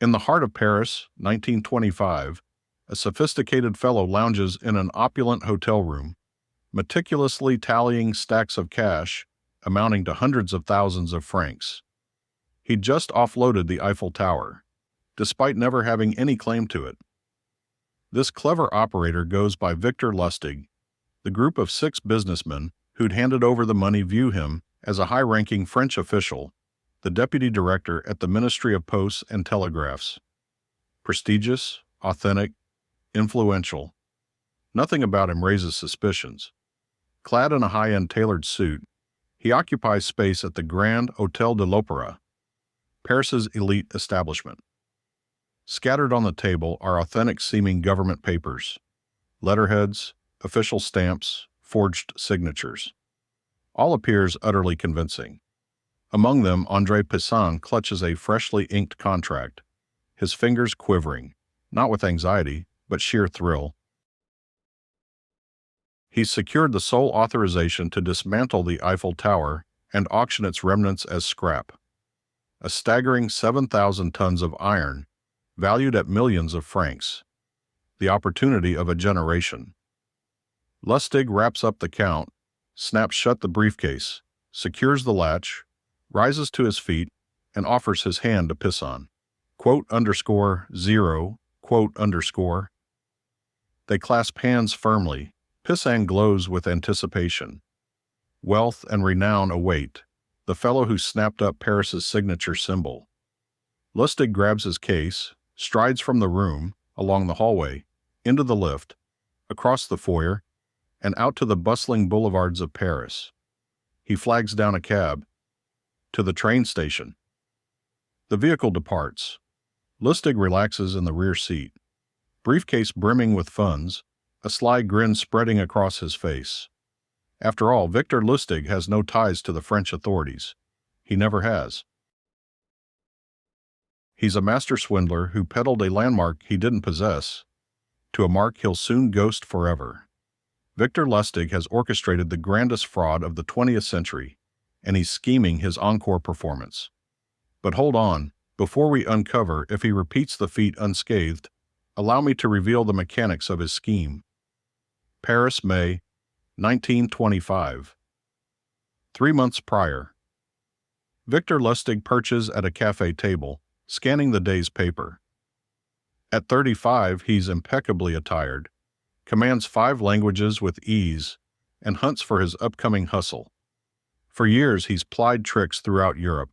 In the heart of Paris, 1925, a sophisticated fellow lounges in an opulent hotel room, meticulously tallying stacks of cash amounting to hundreds of thousands of francs. He'd just offloaded the Eiffel Tower, despite never having any claim to it. This clever operator goes by Victor Lustig. The group of 6 businessmen who'd handed over the money view him as a high-ranking French official, the deputy director at the Ministry of Posts and Telegraphs. Prestigious, authentic, influential. Nothing about him raises suspicions. Clad in a high-end tailored suit, he occupies space at the Grand Hôtel de l'Opéra, Paris's elite establishment. Scattered on the table are authentic-seeming government papers, letterheads, official stamps, forged signatures. All appears utterly convincing. Among them, André Pisson clutches a freshly inked contract, his fingers quivering, not with anxiety, but sheer thrill. He's secured the sole authorization to dismantle the Eiffel Tower and auction its remnants as scrap. A staggering 7,000 tons of iron, valued at millions of francs. The opportunity of a generation. Lustig wraps up the count, snaps shut the briefcase, secures the latch, rises to his feet, and offers his hand to Pisson. _0. They clasp hands firmly. Pisson glows with anticipation. Wealth and renown await the fellow who snapped up Paris's signature symbol. Lustig grabs his case, strides from the room, along the hallway, into the lift, across the foyer, and out to the bustling boulevards of Paris. He flags down a cab. To the train station. The vehicle departs. Lustig relaxes in the rear seat. Briefcase brimming with funds, a sly grin spreading across his face. After all, Victor Lustig has no ties to the French authorities. He never has. He's a master swindler who peddled a landmark he didn't possess, to a mark he'll soon ghost forever. Victor Lustig has orchestrated the grandest fraud of the 20th century, and he's scheming his encore performance. But hold on, before we uncover if he repeats the feat unscathed, allow me to reveal the mechanics of his scheme. Paris, May, 1925. 3 months prior. Victor Lustig perches at a cafe table, scanning the day's paper. At 35, he's impeccably attired, commands 5 languages with ease, and hunts for his upcoming hustle. For years, he's plied tricks throughout Europe,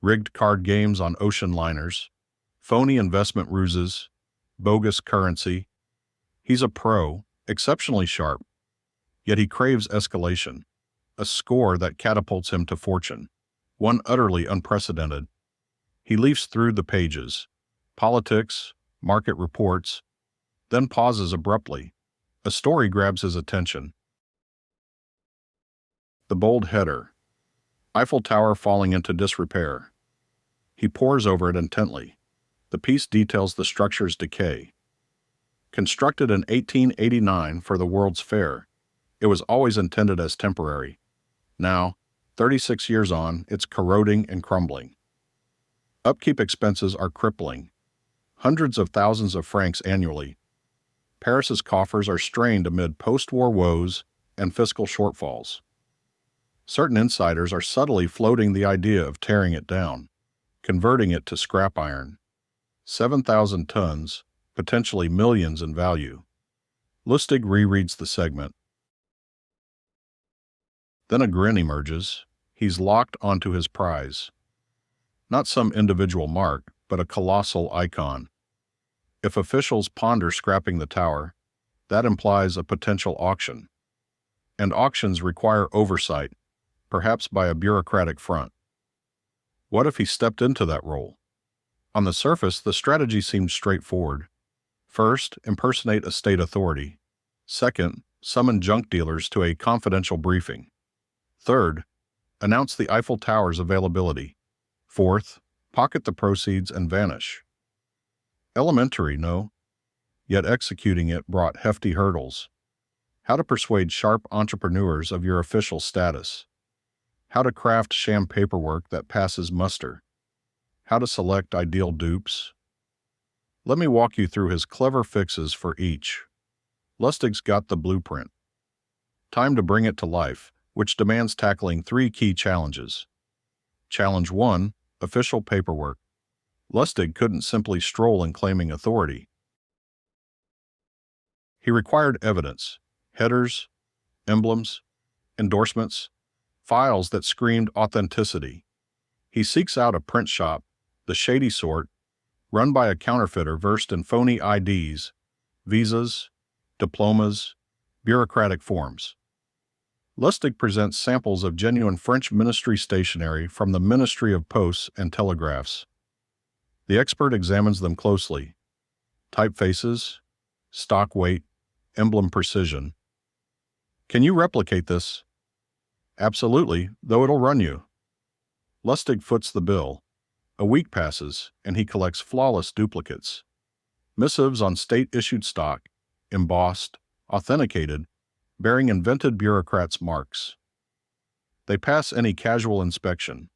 rigged card games on ocean liners, phony investment ruses, bogus currency. He's a pro, exceptionally sharp, yet he craves escalation, a score that catapults him to fortune, one utterly unprecedented. He leafs through the pages, politics, market reports, then pauses abruptly. A story grabs his attention. The bold header. Eiffel Tower falling into disrepair. He pores over it intently. The piece details the structure's decay. Constructed in 1889 for the World's Fair, it was always intended as temporary. Now, 36 years on, it's corroding and crumbling. Upkeep expenses are crippling. Hundreds of thousands of francs annually. Paris's coffers are strained amid post-war woes and fiscal shortfalls. Certain insiders are subtly floating the idea of tearing it down, converting it to scrap iron. 7,000 tons, potentially millions in value. Lustig rereads the segment. Then a grin emerges. He's locked onto his prize. Not some individual mark, but a colossal icon. If officials ponder scrapping the tower, that implies a potential auction. And auctions require oversight, perhaps by a bureaucratic front. What if he stepped into that role? On the surface, the strategy seemed straightforward. First, impersonate a state authority. Second, summon junk dealers to a confidential briefing. Third, announce the Eiffel Tower's availability. Fourth, pocket the proceeds and vanish. Elementary, no? Yet executing it brought hefty hurdles. How to persuade sharp entrepreneurs of your official status. How to craft sham paperwork that passes muster. How to select ideal dupes. Let me walk you through his clever fixes for each. Lustig's got the blueprint. Time to bring it to life, which demands tackling 3 key challenges. Challenge 1: official paperwork. Lustig couldn't simply stroll in claiming authority. He required evidence: headers, emblems, endorsements, files that screamed authenticity. He seeks out a print shop, the shady sort, run by a counterfeiter versed in phony IDs, visas, diplomas, bureaucratic forms. Lustig presents samples of genuine French ministry stationery from the Ministry of Posts and Telegraphs. The expert examines them closely: typefaces, stock weight, emblem precision. Can you replicate this? Absolutely, though it'll run you. Lustig foots the bill. A week passes, and he collects flawless duplicates. Missives on state-issued stock, embossed, authenticated, bearing invented bureaucrats' marks. They pass any casual inspection.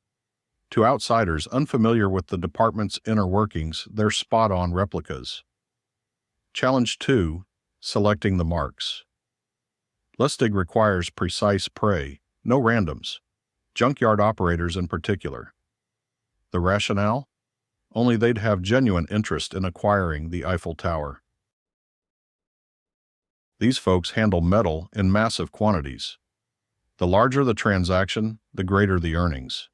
To outsiders unfamiliar with the department's inner workings, they're spot-on replicas. Challenge 2: selecting the marks. Lustig requires precise prey, no randoms, junkyard operators in particular. The rationale? Only they'd have genuine interest in acquiring the Eiffel Tower. These folks handle metal in massive quantities. The larger the transaction, the greater the earnings.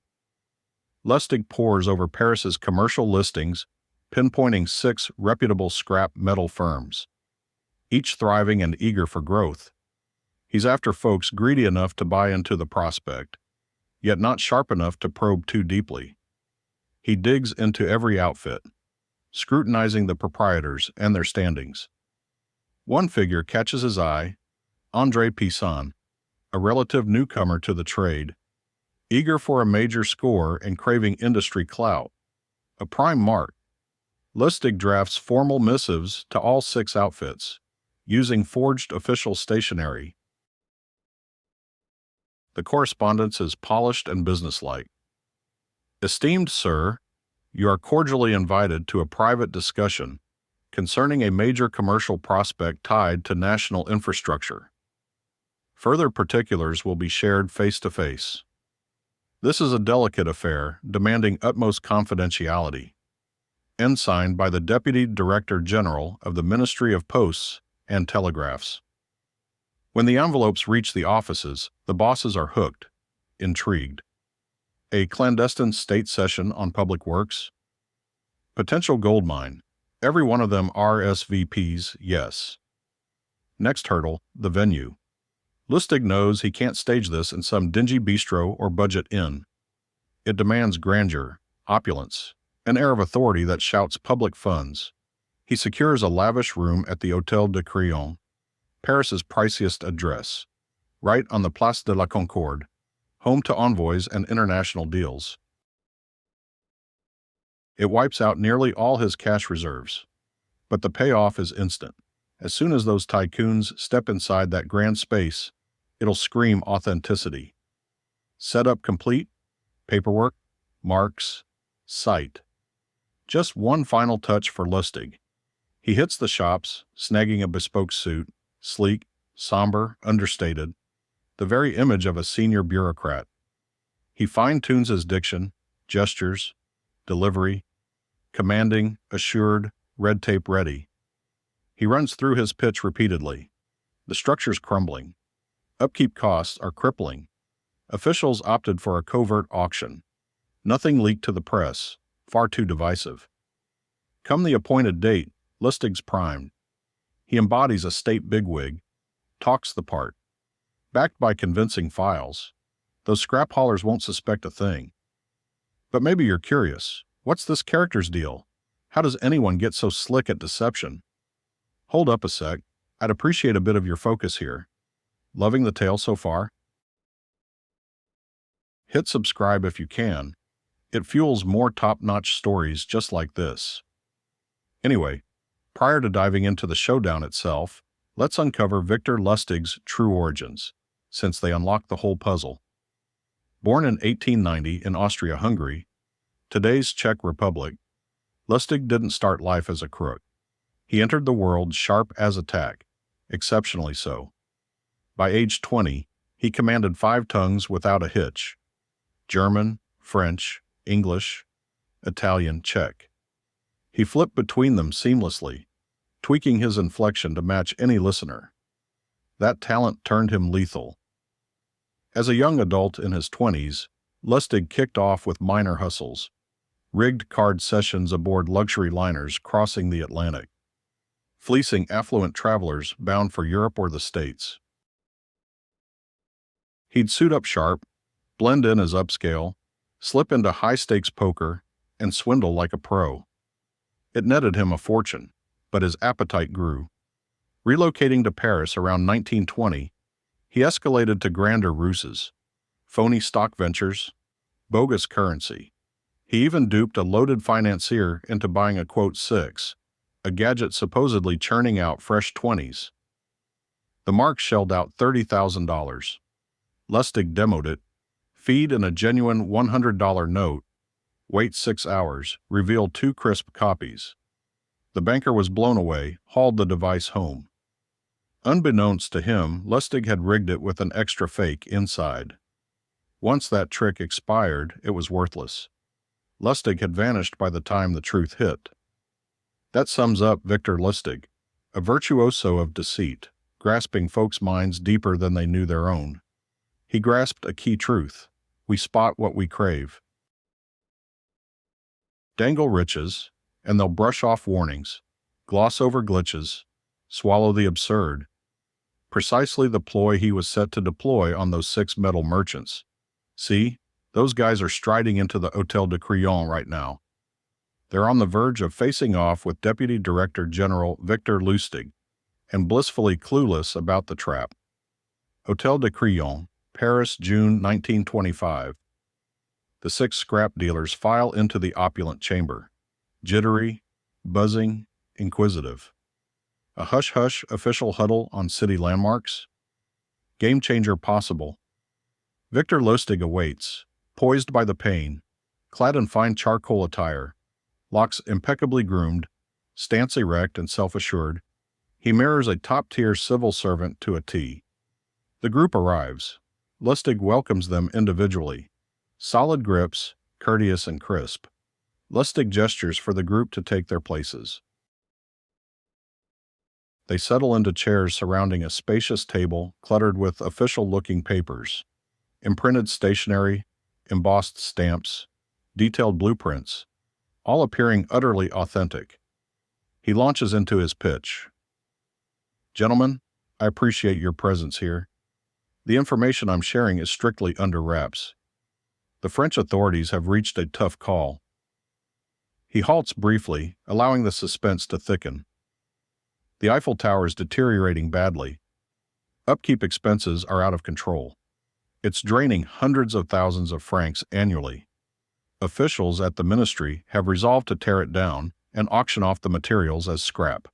Lustig pores over Paris's commercial listings, pinpointing 6 reputable scrap metal firms, each thriving and eager for growth. He's after folks greedy enough to buy into the prospect, yet not sharp enough to probe too deeply. He digs into every outfit, scrutinizing the proprietors and their standings. One figure catches his eye: André Pisson, a relative newcomer to the trade, eager for a major score and craving industry clout. A prime mark. Lustig drafts formal missives to all 6 outfits, using forged official stationery. The correspondence is polished and businesslike. Esteemed sir, you are cordially invited to a private discussion concerning a major commercial prospect tied to national infrastructure. Further particulars will be shared face-to-face. This is a delicate affair demanding utmost confidentiality. Signed by the Deputy Director General of the Ministry of Posts and Telegraphs. When the envelopes reach the offices, the bosses are hooked, intrigued. A clandestine state session on public works? Potential gold mine. Every one of them RSVPs, yes. Next hurdle, the venue. Lustig knows he can't stage this in some dingy bistro or budget inn. It demands grandeur, opulence, an air of authority that shouts public funds. He secures a lavish room at the Hôtel de Crillon, Paris's priciest address, right on the Place de la Concorde, home to envoys and international deals. It wipes out nearly all his cash reserves. But the payoff is instant. As soon as those tycoons step inside that grand space, it'll scream authenticity. Setup complete, paperwork, marks, sight. Just one final touch for Lustig. He hits the shops, snagging a bespoke suit, sleek, somber, understated, the very image of a senior bureaucrat. He fine-tunes his diction, gestures, delivery, commanding, assured, red tape ready. He runs through his pitch repeatedly. The structure's crumbling. Upkeep costs are crippling. Officials opted for a covert auction. Nothing leaked to the press, far too divisive. Come the appointed date, Lustig's primed. He embodies a state bigwig, talks the part. Backed by convincing files, those scrap haulers won't suspect a thing. But maybe you're curious. What's this character's deal? How does anyone get so slick at deception? Hold up a sec. I'd appreciate a bit of your focus here. Loving the tale so far? Hit subscribe if you can. It fuels more top-notch stories just like this. Anyway, prior to diving into the showdown itself, let's uncover Victor Lustig's true origins, since they unlock the whole puzzle. Born in 1890 in Austria-Hungary, today's Czech Republic, Lustig didn't start life as a crook. He entered the world sharp as a tack, exceptionally so. By age 20, he commanded 5 tongues without a hitch: German, French, English, Italian, Czech. He flipped between them seamlessly, tweaking his inflection to match any listener. That talent turned him lethal. As a young adult in his 20s, Lustig kicked off with minor hustles, rigged card sessions aboard luxury liners crossing the Atlantic, fleecing affluent travelers bound for Europe or the States. He'd suit up sharp, blend in as upscale, slip into high-stakes poker, and swindle like a pro. It netted him a fortune, but his appetite grew. Relocating to Paris around 1920, he escalated to grander ruses: phony stock ventures, bogus currency. He even duped a loaded financier into buying a .6, a gadget supposedly churning out fresh 20s. The mark shelled out $30,000. Lustig demoed it, feed in a genuine $100 note, wait 6 hours, reveal 2 crisp copies. The banker was blown away, hauled the device home. Unbeknownst to him, Lustig had rigged it with an extra fake inside. Once that trick expired, it was worthless. Lustig had vanished by the time the truth hit. That sums up Victor Lustig, a virtuoso of deceit, grasping folks' minds deeper than they knew their own. He grasped a key truth: we spot what we crave. Dangle riches, and they'll brush off warnings, gloss over glitches, swallow the absurd. Precisely the ploy he was set to deploy on those 6 metal merchants. See, those guys are striding into the Hôtel de Crillon right now. They're on the verge of facing off with Deputy Director General Victor Lustig, and blissfully clueless about the trap. Hôtel de Crillon, Paris, June 1925. The 6 scrap dealers file into the opulent chamber, jittery, buzzing, inquisitive. A hush-hush official huddle on city landmarks? Game changer possible. Victor Lustig awaits, poised by the pane, clad in fine charcoal attire, locks impeccably groomed, stance erect and self-assured. He mirrors a top-tier civil servant to a T. The group arrives. Lustig welcomes them individually. Solid grips, courteous and crisp. Lustig gestures for the group to take their places. They settle into chairs surrounding a spacious table cluttered with official-looking papers, imprinted stationery, embossed stamps, detailed blueprints, all appearing utterly authentic. He launches into his pitch. Gentlemen, I appreciate your presence here. The information I'm sharing is strictly under wraps. The French authorities have reached a tough call. He halts briefly, allowing the suspense to thicken. The Eiffel Tower is deteriorating badly. Upkeep expenses are out of control. It's draining hundreds of thousands of francs annually. Officials at the ministry have resolved to tear it down and auction off the materials as scrap.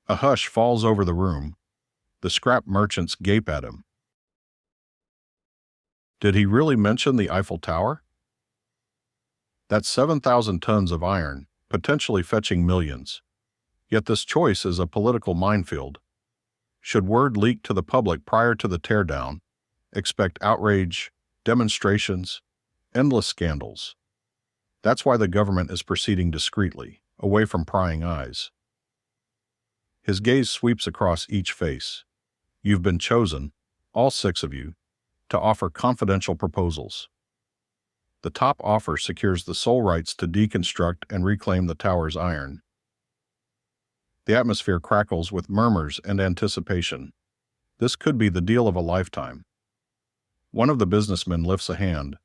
A hush falls over the room. The scrap merchants gape at him. Did he really mention the Eiffel Tower? That's 7,000 tons of iron, potentially fetching millions. Yet this choice is a political minefield. Should word leak to the public prior to the teardown, expect outrage, demonstrations, endless scandals. That's why the government is proceeding discreetly, away from prying eyes. His gaze sweeps across each face. You've been chosen, all 6 of you, to offer confidential proposals. The top offer secures the sole rights to deconstruct and reclaim the tower's iron. The atmosphere crackles with murmurs and anticipation. This could be the deal of a lifetime. One of the businessmen lifts a hand.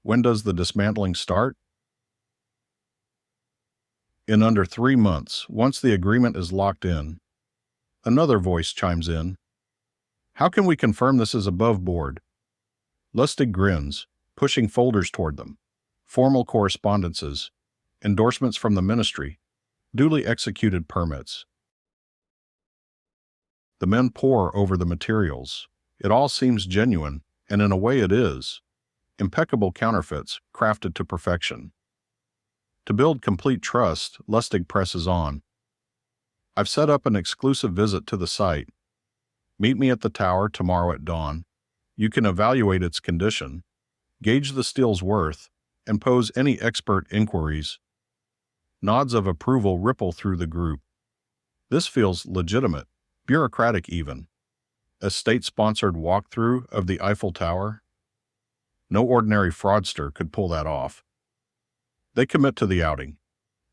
When does the dismantling start? In under 3 months, once the agreement is locked in. Another voice chimes in. How can we confirm this is above board? Lustig grins, pushing folders toward them. Formal correspondences, endorsements from the ministry, duly executed permits. The men pore over the materials. It all seems genuine, and in a way it is. impeccable counterfeits crafted to perfection. To build complete trust, Lustig presses on. I've set up an exclusive visit to the site. Meet me at the tower tomorrow at dawn. You can evaluate its condition, gauge the steel's worth, and pose any expert inquiries. Nods of approval ripple through the group. This feels legitimate, bureaucratic even. A state-sponsored walkthrough of the Eiffel Tower? No ordinary fraudster could pull that off. They commit to the outing.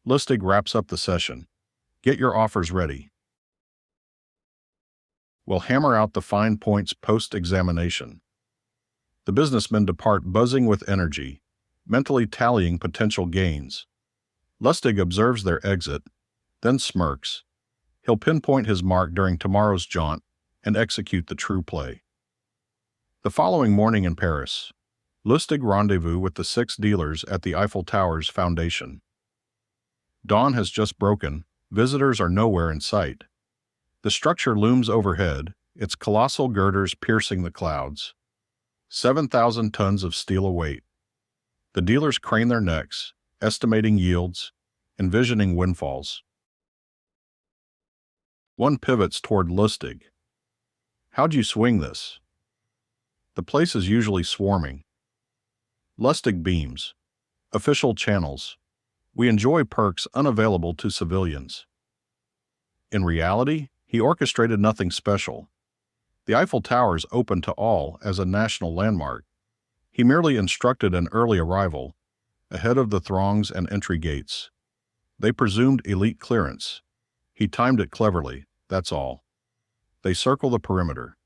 Lustig wraps up the session. Get your offers ready. We'll hammer out the fine points post-examination. The businessmen depart buzzing with energy, mentally tallying potential gains. Lustig observes their exit, then smirks. He'll pinpoint his mark during tomorrow's jaunt and execute the true play. The following morning in Paris, Lustig rendezvous with the 6 dealers at the Eiffel Tower's foundation. Dawn has just broken, visitors are nowhere in sight. The structure looms overhead, its colossal girders piercing the clouds. 7,000 tons of steel await. The dealers crane their necks, estimating yields, envisioning windfalls. One pivots toward Lustig. How'd you swing this? The place is usually swarming. Lustig beams. Official channels. We enjoy perks unavailable to civilians. In reality, he orchestrated nothing special. The Eiffel Tower is open to all as a national landmark. He merely instructed an early arrival, ahead of the throngs and entry gates. They presumed elite clearance. He timed it cleverly, that's all. They circle the perimeter.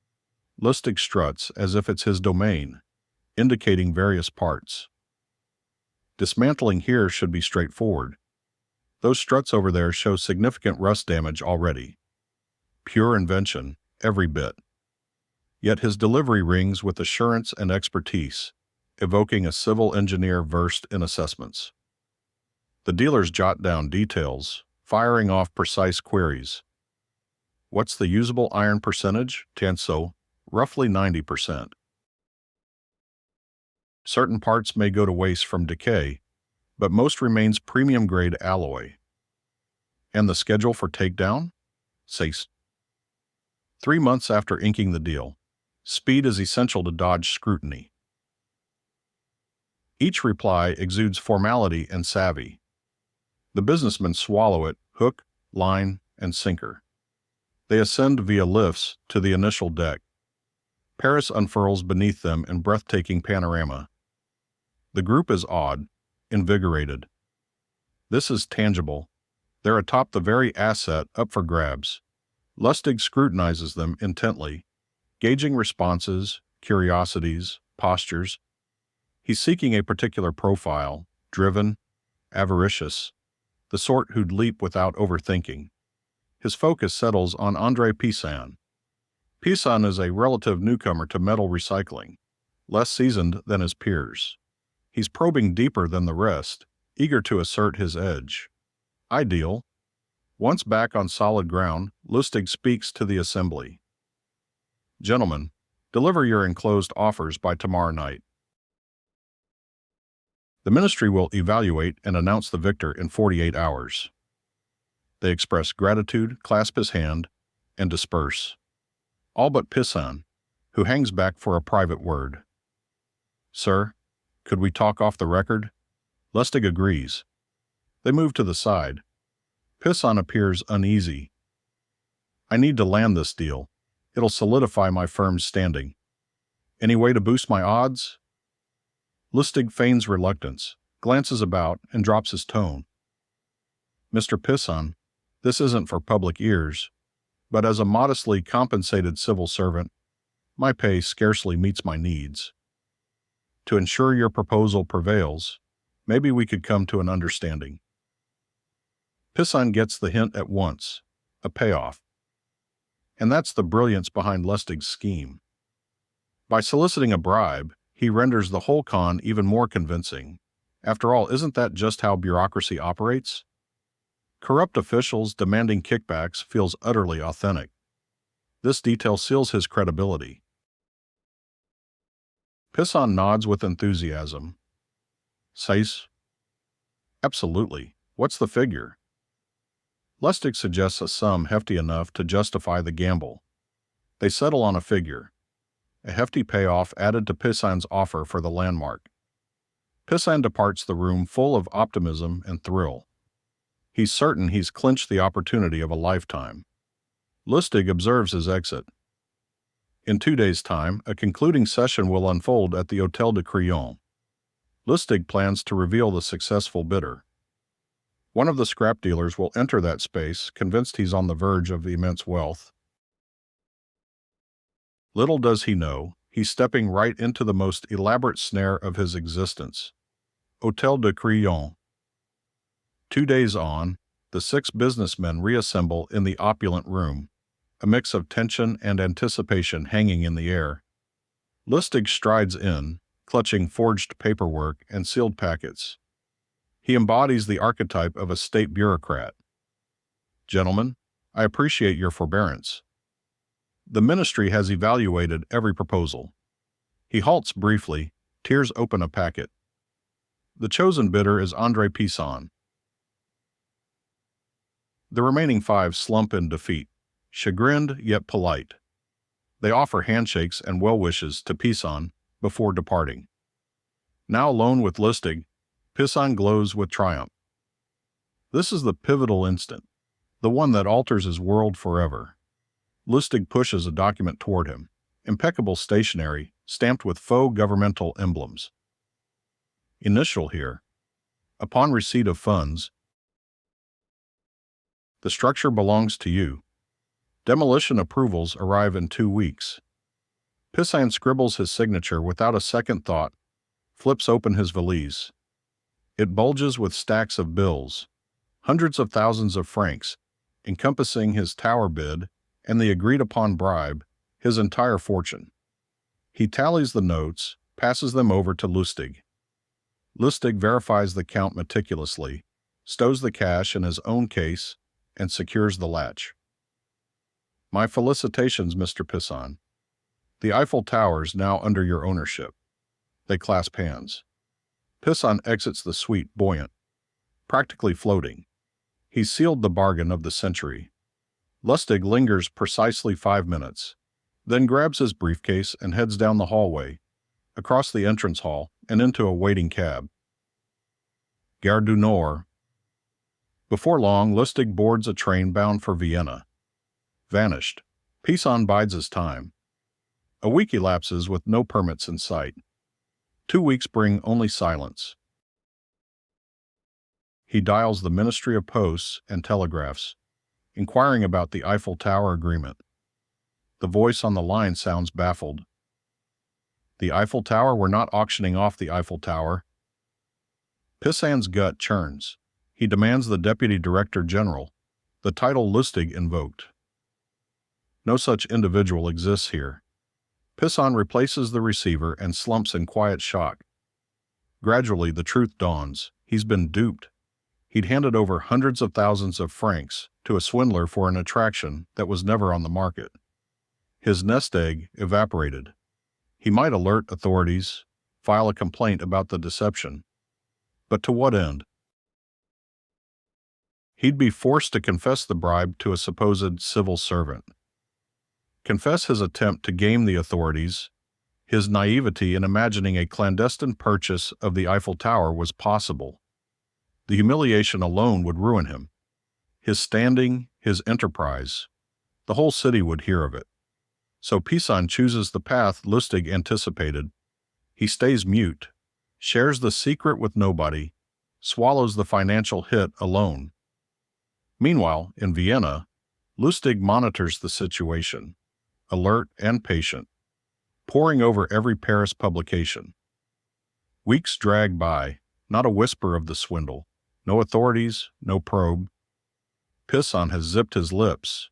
Lustig struts as if it's his domain, indicating various parts. Dismantling here should be straightforward. Those struts over there show significant rust damage already. Pure invention, every bit. Yet his delivery rings with assurance and expertise, evoking a civil engineer versed in assessments. The dealers jot down details, firing off precise queries. What's the usable iron percentage? Tanso, roughly 90%. Certain parts may go to waste from decay, but most remains premium-grade alloy. And the schedule for takedown? Says. 3 months after inking the deal. Speed is essential to dodge scrutiny. Each reply exudes formality and savvy. The businessmen swallow it, hook, line, and sinker. They ascend via lifts to the initial deck. Paris unfurls beneath them in breathtaking panorama. The group is awed, invigorated. This is tangible. They're atop the very asset up for grabs. Lustig scrutinizes them intently, gauging responses, curiosities, postures. He's seeking a particular profile, driven, avaricious, the sort who'd leap without overthinking. His focus settles on André Pissan. Pissan is a relative newcomer to metal recycling, less seasoned than his peers. He's probing deeper than the rest, eager to assert his edge. Ideal. Once back on solid ground, Lustig speaks to the assembly. Gentlemen, deliver your enclosed offers by tomorrow night. The ministry will evaluate and announce the victor in 48 hours. They express gratitude, clasp his hand, and disperse. All but Pissan, who hangs back for a private word. Sir, could we talk off the record? Lustig agrees. They move to the side. Pissan appears uneasy. I need to land this deal. It'll solidify my firm's standing. Any way to boost my odds? Lustig feigns reluctance, glances about, and drops his tone. Mr. Pissan, this isn't for public ears, but as a modestly compensated civil servant, my pay scarcely meets my needs. To ensure your proposal prevails, maybe we could come to an understanding. Pissan gets the hint at once, a payoff. And that's the brilliance behind Lustig's scheme. By soliciting a bribe, he renders the whole con even more convincing. After all, isn't that just how bureaucracy operates? Corrupt officials demanding kickbacks feels utterly authentic. This detail seals his credibility. Pisson nods with enthusiasm. Says, absolutely. What's the figure? Lustig suggests a sum hefty enough to justify the gamble. They settle on a figure, a hefty payoff added to Pisson's offer for the landmark. Pisson departs the room full of optimism and thrill. He's certain he's clinched the opportunity of a lifetime. Lustig observes his exit. In 2 days' time, a concluding session will unfold at the Hôtel de Crillon. Lustig plans to reveal the successful bidder. One of the scrap dealers will enter that space, convinced he's on the verge of immense wealth. Little does he know, he's stepping right into the most elaborate snare of his existence. Hôtel de Crillon. 2 days on, the 6 businessmen reassemble in the opulent room, a mix of tension and anticipation hanging in the air. Lustig strides in, clutching forged paperwork and sealed packets. He embodies the archetype of a state bureaucrat. Gentlemen, I appreciate your forbearance. The ministry has evaluated every proposal. He halts briefly, tears open a packet. The chosen bidder is André Pisson. The remaining 5 slump in defeat, chagrined yet polite. They offer handshakes and well wishes to Pisson before departing. Now alone with Lustig, Pisson glows with triumph. This is the pivotal instant, the one that alters his world forever. Lustig pushes a document toward him, impeccable stationery, stamped with faux governmental emblems. Initial here. Upon receipt of funds, the structure belongs to you. Demolition approvals arrive in 2 weeks. Pisson scribbles his signature without a second thought, flips open his valise. It bulges with stacks of bills, hundreds of thousands of francs, encompassing his tower bid and the agreed-upon bribe, his entire fortune. He tallies the notes, passes them over to Lustig. Lustig verifies the count meticulously, stows the cash in his own case, and secures the latch. My felicitations, Mr. Pisson. The Eiffel Tower's now under your ownership. They clasp hands. Pisson exits the suite buoyant, practically floating. He's sealed the bargain of the century. Lustig lingers precisely 5 minutes, then grabs his briefcase and heads down the hallway, across the entrance hall, and into a waiting cab. Gare du Nord. Before long, Lustig boards a train bound for Vienna. Vanished. Pisson bides his time. A week elapses with no permits in sight. 2 weeks bring only silence. He dials the Ministry of Posts and telegraphs, inquiring about the Eiffel Tower agreement. The voice on the line sounds baffled. The Eiffel Tower? We're not auctioning off the Eiffel Tower. Pisson's gut churns. He demands the Deputy Director General, the title Lustig invoked. No such individual exists here. Pisson replaces the receiver and slumps in quiet shock. Gradually, the truth dawns. He's been duped. He'd handed over hundreds of thousands of francs to a swindler for an attraction that was never on the market. His nest egg evaporated. He might alert authorities, file a complaint about the deception. But to what end? He'd be forced to confess the bribe to a supposed civil servant. Confess his attempt to game the authorities, his naivety in imagining a clandestine purchase of the Eiffel Tower was possible. The humiliation alone would ruin him. His standing, his enterprise. The whole city would hear of it. So Pisson chooses the path Lustig anticipated. He stays mute, shares the secret with nobody, swallows the financial hit alone. Meanwhile, in Vienna, Lustig monitors the situation, alert and patient, poring over every Paris publication. Weeks drag by, not a whisper of the swindle, no authorities, no probe. Pisson has zipped his lips.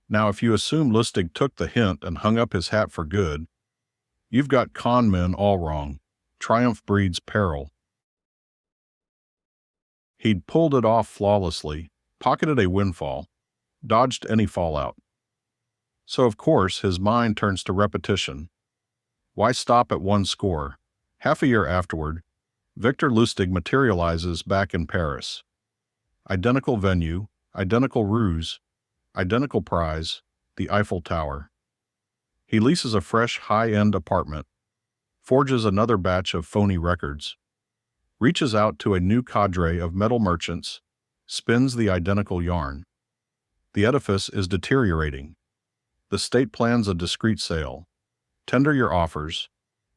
Now, if you assume Lustig took the hint and hung up his hat for good, you've got con men all wrong. Triumph breeds peril. He'd pulled it off flawlessly, pocketed a windfall, dodged any fallout. So, of course, his mind turns to repetition. Why stop at one score? Half a year afterward, Victor Lustig materializes back in Paris. Identical venue, identical ruse, identical prize, the Eiffel Tower. He leases a fresh, high-end apartment, forges another batch of phony records, reaches out to a new cadre of metal merchants, spins the identical yarn. The edifice is deteriorating. The state plans a discreet sale. Tender your offers.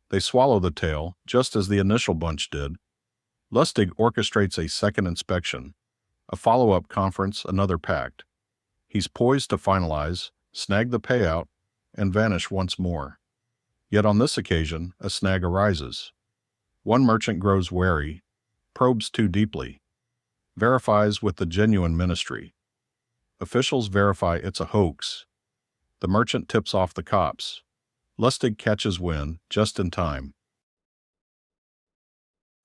They swallow the tale, just as the initial bunch did. Lustig orchestrates a second inspection, a follow-up conference, another pact. He's poised to finalize, snag the payout, and vanish once more. Yet on this occasion, a snag arises. One merchant grows wary, probes too deeply, verifies with the genuine ministry. Officials verify it's a hoax. The merchant tips off the cops. Lustig catches wind just in time.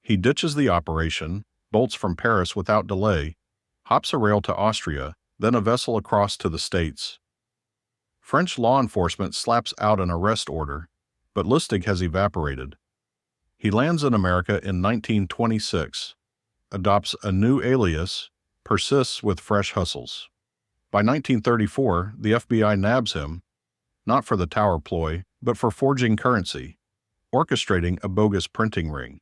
He ditches the operation, bolts from Paris without delay, hops a rail to Austria, then a vessel across to the States. French law enforcement slaps out an arrest order, but Lustig has evaporated. He lands in America in 1926, adopts a new alias, persists with fresh hustles. By 1934, the FBI nabs him, not for the tower ploy, but for forging currency, orchestrating a bogus printing ring.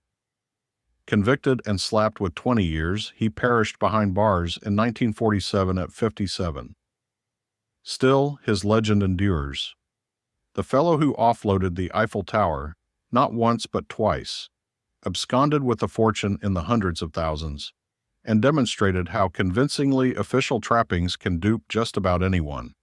Convicted and slapped with 20 years, he perished behind bars in 1947 at 57. Still, his legend endures. The fellow who offloaded the Eiffel Tower, not once but twice, absconded with a fortune in the hundreds of thousands, and demonstrated how convincingly official trappings can dupe just about anyone.